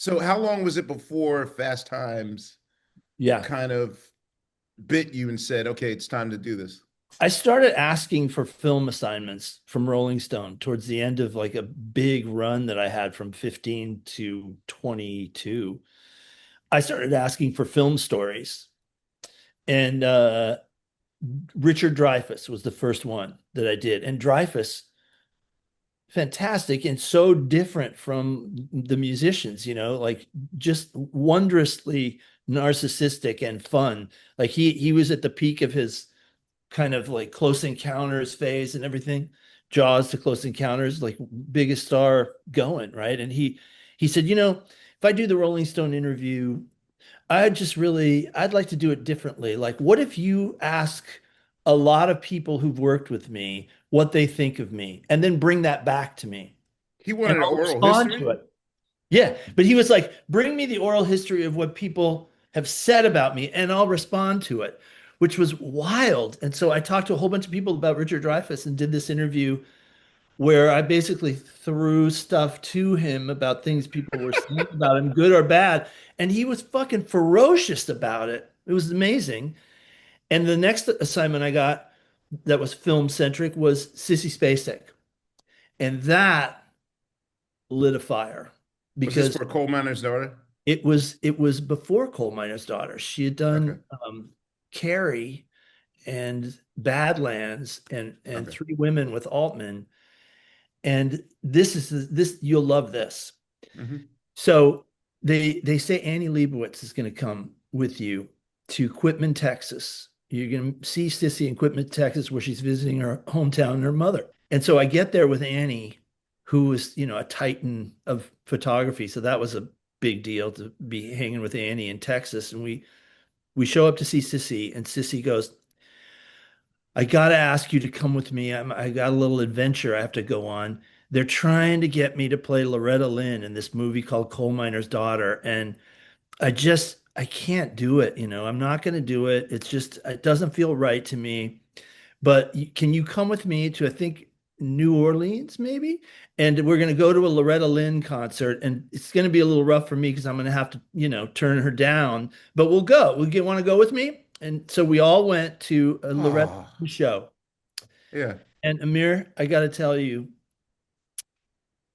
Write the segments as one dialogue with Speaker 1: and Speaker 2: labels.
Speaker 1: So how long was it before Fast Times
Speaker 2: Yeah.
Speaker 1: kind of bit you and said, okay, it's time to do this?
Speaker 2: I started asking for film assignments from Rolling Stone towards the end of like a big run that I had from 15 to 22. I started asking for film stories. And Richard Dreyfuss was the first one that I did. And Dreyfuss, fantastic and so different from the musicians, like just wondrously narcissistic and fun. Like he was at the peak of his kind of like Close Encounters phase and everything. Jaws to Close Encounters, like biggest star going, right? And he said, if I do the Rolling Stone interview, I'd like to do it differently. Like, what if you ask a lot of people who've worked with me what they think of me and then bring that back to me
Speaker 1: He
Speaker 2: and
Speaker 1: wanted an
Speaker 2: I'll
Speaker 1: oral
Speaker 2: respond
Speaker 1: history.
Speaker 2: to it. Yeah. But he was like, bring me the oral history of what people have said about me and I'll respond to it, which was wild. And so I talked to a whole bunch of people about Richard Dreyfuss and did this interview where I basically threw stuff to him about things people were saying about him, good or bad. And he was fucking ferocious about it. It was amazing. And the next assignment I got that was film centric was Sissy Spacek. And that lit a fire
Speaker 1: Was this
Speaker 2: because
Speaker 1: for Coal Miner's Daughter?
Speaker 2: it was before Coal Miner's Daughter. She had
Speaker 1: Okay.
Speaker 2: done Carrie and Badlands and
Speaker 1: Okay.
Speaker 2: Three Women with Altman. And this you'll love this.
Speaker 1: Hmm.
Speaker 2: So they say Annie Leibovitz is going to come with you to Quitman, Texas. You're going to see Sissy in Quitman, Texas, where she's visiting her hometown and her mother. And so I get there with Annie, who is, a titan of photography. So that was a big deal to be hanging with Annie in Texas. And we show up to see Sissy, and Sissy goes, I got to ask you to come with me. I got a little adventure I have to go on. They're trying to get me to play Loretta Lynn in this movie called Coal Miner's Daughter. And I can't do it. I'm not going to do it. It doesn't feel right to me. But can you come with me to, I think, New Orleans, maybe? And we're going to go to a Loretta Lynn concert. And it's going to be a little rough for me because I'm going to have to, turn her down. But we'll go. Want to go with me? And so we all went to a Loretta
Speaker 1: Oh,
Speaker 2: Lynn show.
Speaker 1: yeah.
Speaker 2: And Ahmir, I got to tell you,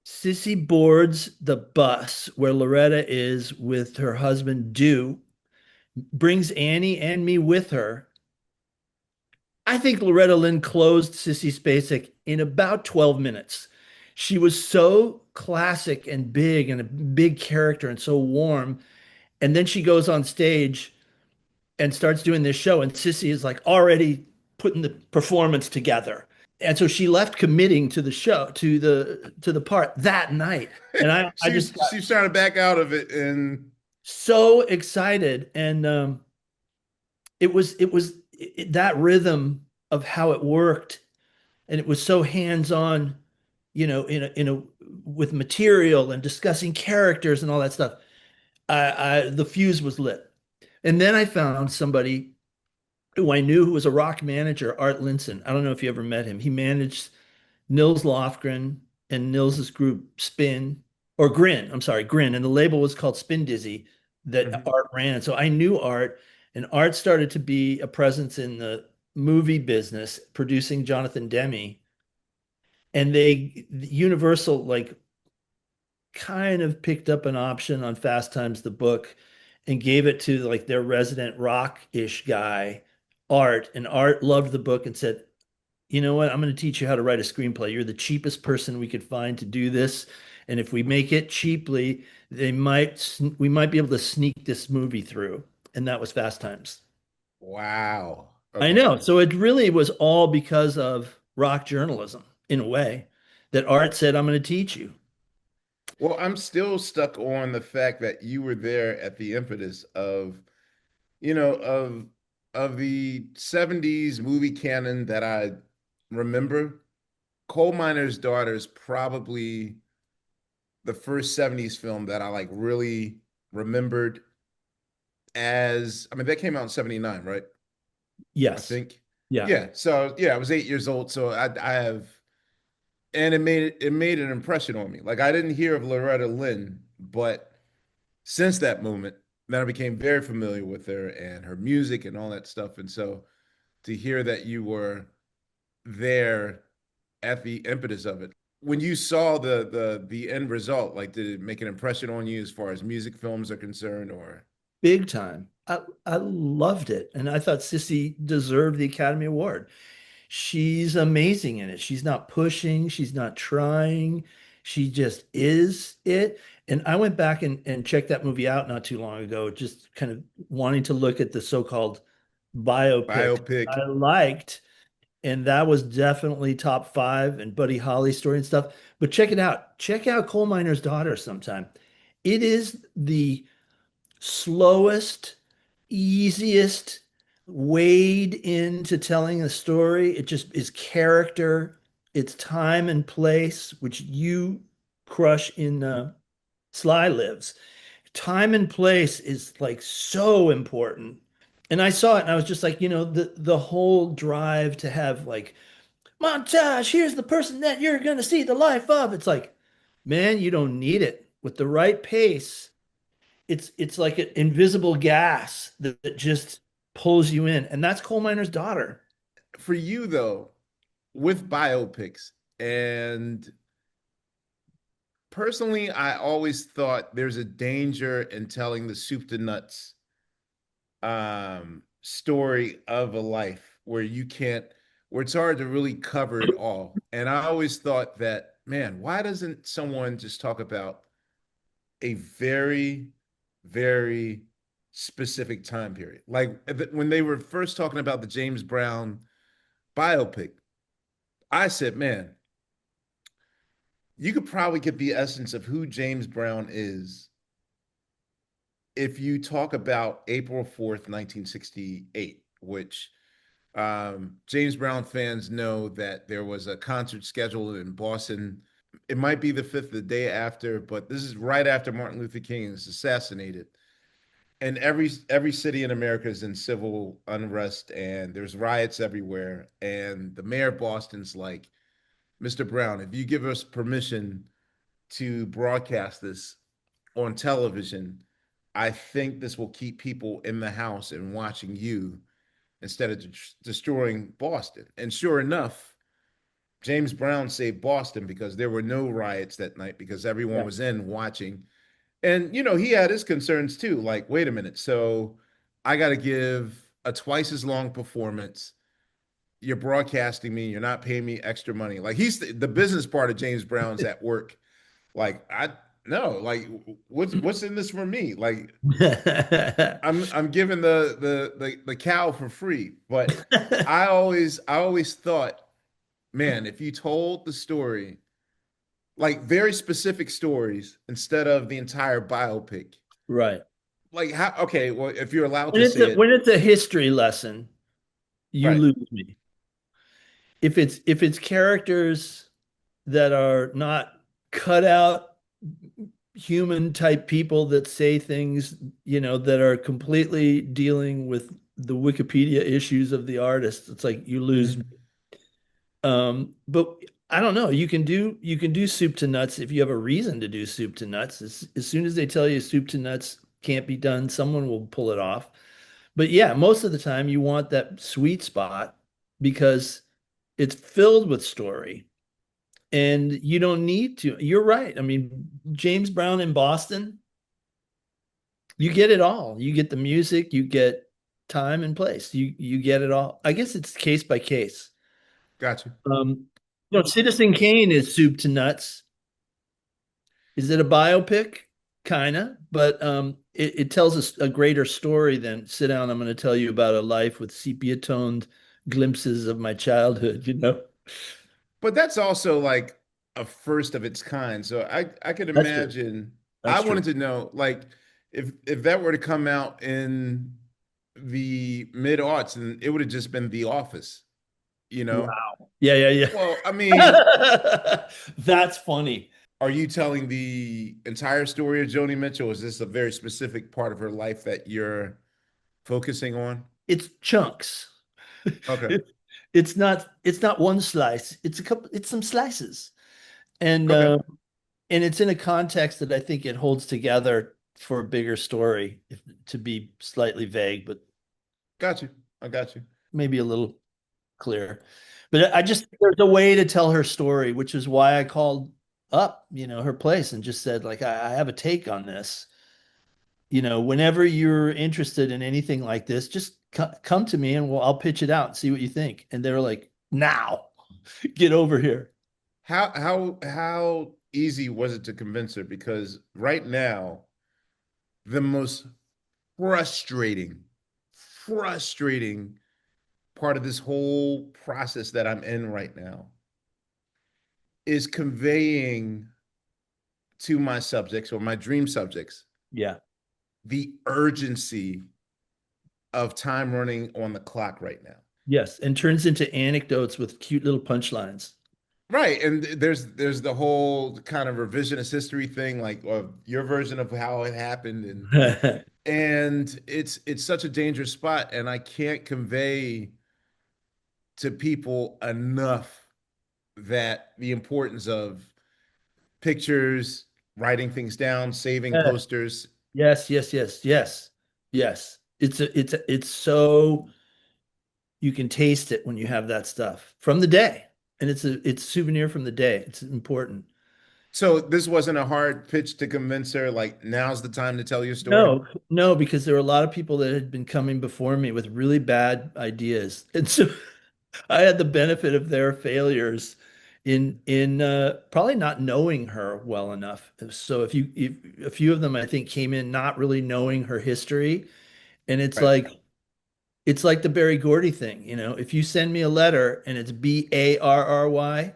Speaker 2: Sissy boards the bus where Loretta is with her husband, Dew, brings Annie and me with her. I think Loretta Lynn closed Sissy Spacek in about 12 minutes. She was so classic and big and a big character and so warm. And then she goes on stage and starts doing this show, and Sissy is like already putting the performance together. And so she left committing to the show, to the part that night. And I just got
Speaker 1: She's trying to back out of it, and
Speaker 2: so excited. And that rhythm of how it worked, and it was so hands-on, in a with material and discussing characters and all that stuff. The fuse was lit. And then I found somebody who I knew who was a rock manager, Art Linson. I don't know if you ever met him. He managed Nils Lofgren and Nils's group Spin or Grin. I'm sorry, Grin. And the label was called Spin Dizzy that
Speaker 1: Mhm.
Speaker 2: Art ran. So I knew Art, and Art started to be a presence in the movie business, producing Jonathan Demme. And Universal, like, kind of picked up an option on Fast Times the book and gave it to like their resident rock-ish guy, Art. And Art loved the book and said, you know what? I'm going to teach you how to write a screenplay. You're the cheapest person we could find to do this. And if we make it cheaply, we might be able to sneak this movie through. And that was Fast Times.
Speaker 1: Wow.
Speaker 2: I
Speaker 1: Okay.
Speaker 2: know. So it really was all because of rock journalism in a way that Art said, I'm going to teach you.
Speaker 1: Well, I'm still stuck on the fact that you were there at the impetus of, you know, of the 70s movie canon that I remember. Coal Miner's Daughter is probably the first 70s film that I like really remembered as, I mean, that came out in 79, right? I
Speaker 2: Yes.
Speaker 1: think.
Speaker 2: Yeah.
Speaker 1: Yeah. So yeah, I was 8 years old. So I have, and it made an impression on me. Like I didn't hear of Loretta Lynn, but since that moment, then I became very familiar with her and her music and all that stuff. And so to hear that you were there at the impetus of it, when you saw the end result, like did it make an impression on you as far as music films are concerned, or
Speaker 2: Big time. I loved it. And I thought Sissy deserved the Academy Award. She's amazing in it. She's not pushing, she's not trying. She just is it. And I went back and checked that movie out not too long ago, just kind of wanting to look at the so-called biopic
Speaker 1: biopic?
Speaker 2: I liked. And that was definitely top five and Buddy Holly story and stuff. But check it out. Check out Coal Miner's Daughter sometime. It is the slowest, easiest wade into telling a story. It just is character, it's time and place, which you crush in Sly Lives. Time and place is like so important. And I saw it and I was just like, the whole drive to have like montage, here's the person that you're gonna see the life of. It's like, man, you don't need it. With the right pace, it's like an invisible gas that just pulls you in, and that's Coal Miner's Daughter.
Speaker 1: For you though, with biopics, and personally, I always thought there's a danger in telling the soup to nuts story of a life where you can't, where it's hard to really cover it all. And I always thought that, man, why doesn't someone just talk about a very, very specific time period? Like when they were first talking about the James Brown biopic, I said, man, you could probably get the essence of who James Brown is if you talk about April 4th, 1968, which James Brown fans know that there was a concert scheduled in Boston. It might be the 5th, the day after, but this is right after Martin Luther King is assassinated. And every city in America is in civil unrest, and there's riots everywhere. And the mayor of Boston's like, Mr. Brown, if you give us permission to broadcast this on television, I think this will keep people in the house and watching you instead of destroying Boston. And sure enough, James Brown saved Boston because there were no riots that night because everyone
Speaker 2: Yeah.
Speaker 1: was in watching. And, he had his concerns too. Like, wait a minute. So I got to give a twice as long performance. You're broadcasting me. You're not paying me extra money. Like, he's the business part of James Brown's at work. Like, I, no, like, what's in this for me? Like, I'm giving the cow for free. But I always thought, man, if you told the story, like very specific stories instead of the entire biopic,
Speaker 2: Right.
Speaker 1: like how, okay, well, if you're allowed
Speaker 2: When
Speaker 1: to
Speaker 2: it's
Speaker 1: say
Speaker 2: a,
Speaker 1: it,
Speaker 2: when it's a history lesson, you
Speaker 1: right.
Speaker 2: lose me. If it's characters that are not cut out human type people that say things, that are completely dealing with the Wikipedia issues of the artist, it's like you lose.
Speaker 1: Mhm.
Speaker 2: But I don't know. You can do soup to nuts if you have a reason to do soup to nuts. As soon as they tell you soup to nuts can't be done, someone will pull it off. But yeah, most of the time you want that sweet spot because it's filled with story and you don't need to. You're right. I mean, James Brown in Boston, you get it all. You get the music, you get time and place. You get it all. I guess it's case by case.
Speaker 1: Gotcha.
Speaker 2: Um, Citizen Kane is soup to nuts. Is it a biopic? Kinda, but it tells us a greater story than sit down. I'm going to tell you about a life with sepia toned glimpses of my childhood.
Speaker 1: But that's also like a first of its kind. So I could
Speaker 2: That's true.
Speaker 1: imagine. I
Speaker 2: That's true.
Speaker 1: wanted to know, like, if that were to come out in the mid aughts, and it would have just been The Office, you know?
Speaker 2: Wow. Yeah, yeah,
Speaker 1: Well, I mean,
Speaker 2: yeah. That's funny.
Speaker 1: are you telling the entire story of Joni Mitchell? Or is this a very specific part of her life that you're focusing on?
Speaker 2: It's chunks.
Speaker 1: Okay.
Speaker 2: It, it's not one slice. It's some slices. And
Speaker 1: Okay.
Speaker 2: uh, and it's in a context that I think it holds together for a bigger story, to be slightly vague, but
Speaker 1: Got you. I got you.
Speaker 2: maybe a little clear. But I just there's a way to tell her story, which is why I called up, her place and just said, like, I have a take on this. Whenever you're interested in anything like this, just come to me and I'll pitch it out and see what you think. And they were like, now, get over here.
Speaker 1: How easy was it to convince her? Because right now, the most frustrating, frustrating part of this whole process that I'm in right now is conveying to my subjects or my dream subjects
Speaker 2: Yeah.
Speaker 1: the urgency of time running on the clock right now.
Speaker 2: Yes. And turns into anecdotes with cute little punchlines.
Speaker 1: Right. And there's the whole kind of revisionist history thing, like your version of how it happened. And it's such a dangerous spot. And I can't convey to people enough that the importance of pictures, writing things down, saving
Speaker 2: Yeah.
Speaker 1: posters.
Speaker 2: Yes, yes, yes, yes, yes. It's so you can taste it when you have that stuff from the day. And it's a souvenir from the day. It's important.
Speaker 1: So this wasn't a hard pitch to convince her, like, now's the time to tell your story.
Speaker 2: No, no, because there were a lot of people that had been coming before me with really bad ideas. And so I had the benefit of their failures in probably not knowing her well enough. So if a few of them I think came in not really knowing her history, and
Speaker 1: Right.
Speaker 2: it's like the Barry Gordy thing, if you send me a letter and it's Barry,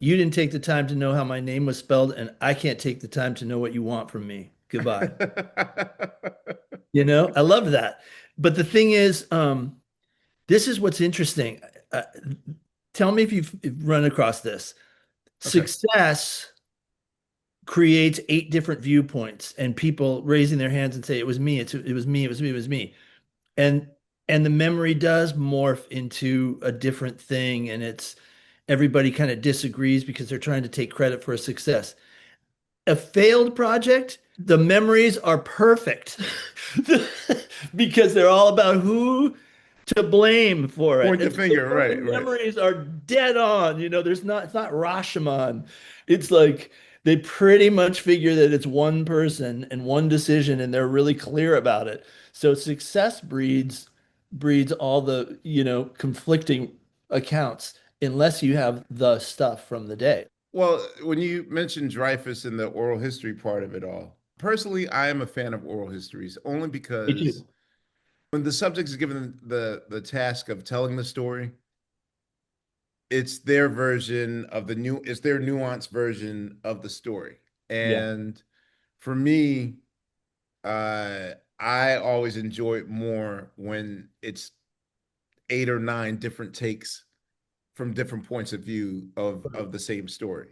Speaker 2: you didn't take the time to know how my name was spelled, and I can't take the time to know what you want from me. Goodbye. I love that. But the thing is, this is what's interesting. Uh, Tell me if you've run across this.
Speaker 1: Okay.
Speaker 2: Success creates eight different viewpoints and people raising their hands and say, it was me, it was me, it was me, it was me. And and the memory does morph into a different thing, and it's everybody kind of disagrees because they're trying to take credit for a success. A failed project, the memories are perfect because they're all about who to blame for it.
Speaker 1: Point the
Speaker 2: And so
Speaker 1: finger.
Speaker 2: the
Speaker 1: Right, right.
Speaker 2: memories are dead on. It's not Rashomon. It's like they pretty much figure that it's one person and one decision, and they're really clear about it. So success breeds all the, conflicting accounts unless you have the stuff from the day.
Speaker 1: Well, when you mentioned Dreyfus and the oral history part of it all, personally, I am a fan of oral histories only
Speaker 2: Me
Speaker 1: because
Speaker 2: too.
Speaker 1: when the subject is given the task of telling the story, it's their version of it's their nuanced version of the story.
Speaker 2: Yeah.
Speaker 1: And for me, I always enjoy it more when it's 8 or 9 different takes from different points of view of the same story.